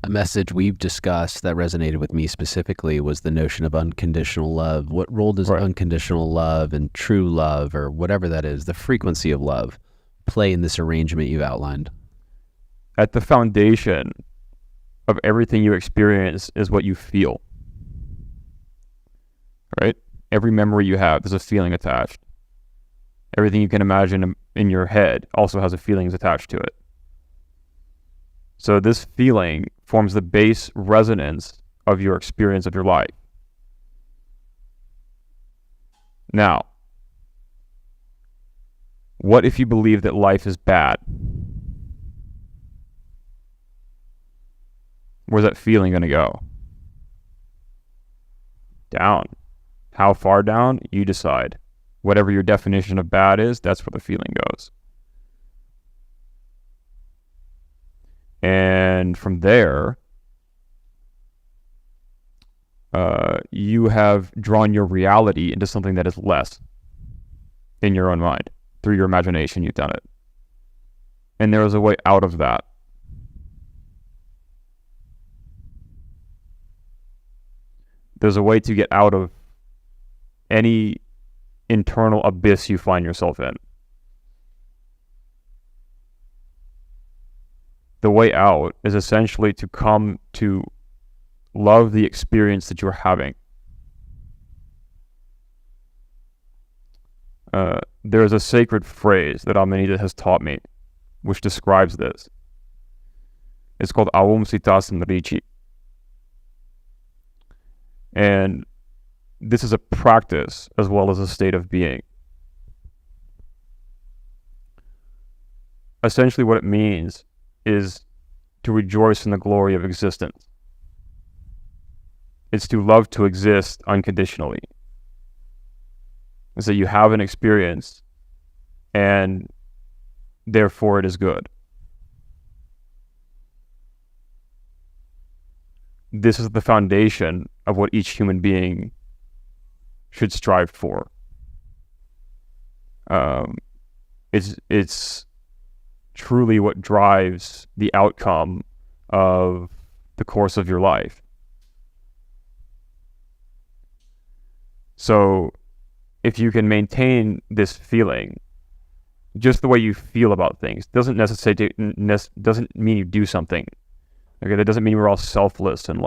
A message we've discussed that resonated with me specifically was the notion of unconditional love. What role does Right. unconditional love and true love, or whatever that is, the frequency of love, play in this arrangement you've outlined? At the foundation of everything you experience is what you feel, right? Every memory you have, there's a feeling attached. Everything you can imagine in your head also has a feelings attached to it. So this feeling forms the base resonance of your experience of your life. Now, what if you believe that life is bad? Where's that feeling going to go? Down. How far down? You decide. Whatever your definition of bad is, that's where the feeling goes. And from there, you have drawn your reality into something that is less in your own mind. Through your imagination, you've done it. And there is a way out of that. There's a way to get out of any internal abyss you find yourself in. The way out is essentially to come to love the experience that you're having. There's a sacred phrase that Amanita has taught me, which describes this. It's called Aum Sitas Nrichi. And this is a practice as well as a state of being. Essentially what it means is to rejoice in the glory of existence. It's to love to exist unconditionally. It's that you have an experience and therefore it is good. This is the foundation of what each human being should strive for. It's truly what drives the outcome of the course of your life. So if you can maintain this feeling, just the way you feel about things, doesn't mean you do something. Okay, that doesn't mean we're all selfless and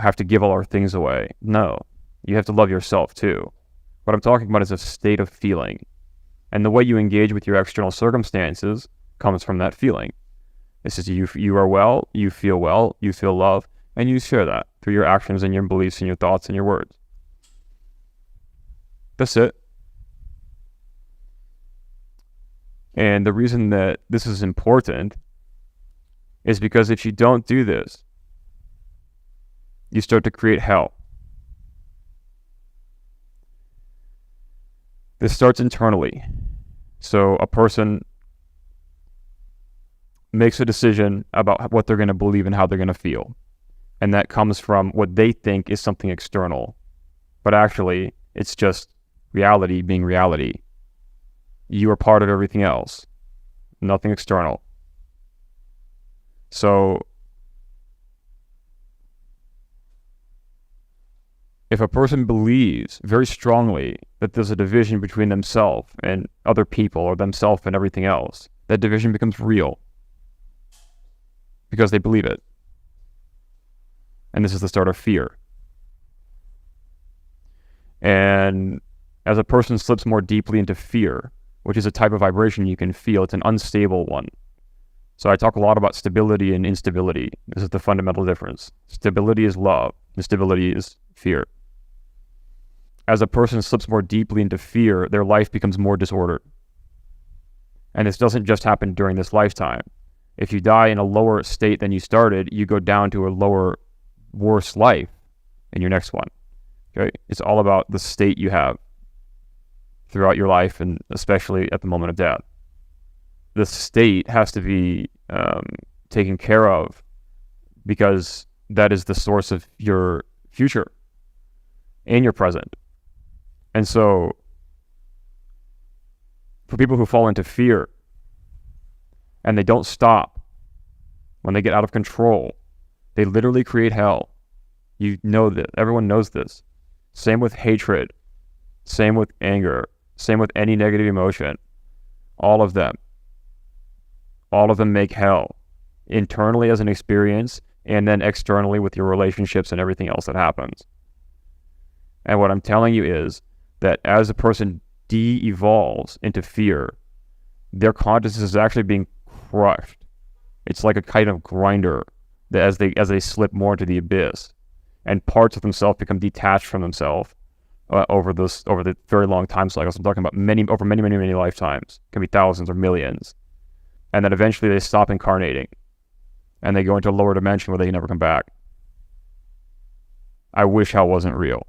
have to give all our things away. No, you have to love yourself too. What I'm talking about is a state of feeling. And the way you engage with your external circumstances comes from that feeling. This is you are well, you feel love, and you share that through your actions and your beliefs and your thoughts and your words. That's it. And the reason that this is important is because if you don't do this, you start to create hell. This starts internally. So a person makes a decision about what they're going to believe and how they're going to feel. And that comes from what they think is something external. But actually, it's just reality being reality. You are part of everything else. Nothing external. So if a person believes very strongly that there's a division between themselves and other people or themselves and everything else, that division becomes real because they believe it. And this is the start of fear. And as a person slips more deeply into fear, which is a type of vibration you can feel, it's an unstable one. So I talk a lot about stability and instability. This is the fundamental difference. Stability is love. Instability is fear. As a person slips more deeply into fear, their life becomes more disordered. And this doesn't just happen during this lifetime. If you die in a lower state than you started, you go down to a lower, worse life in your next one. Okay? It's all about the state you have throughout your life, and especially at the moment of death. The state has to be taken care of because that is the source of your future and your present. And so for people who fall into fear and they don't stop when they get out of control, they literally create hell. You know that. Everyone knows this. Same with hatred. Same with anger. Same with any negative emotion. All of them make hell. Internally as an experience, and then externally with your relationships and everything else that happens. And what I'm telling you is that as a person de-evolves into fear, their consciousness is actually being crushed. It's like a kind of grinder that as they slip more into the abyss, and parts of themselves become detached from themselves over the very long time cycles. I'm talking about many lifetimes. It can be thousands or millions. And then eventually they stop incarnating, and they go into a lower dimension where they can never come back. I wish hell wasn't real.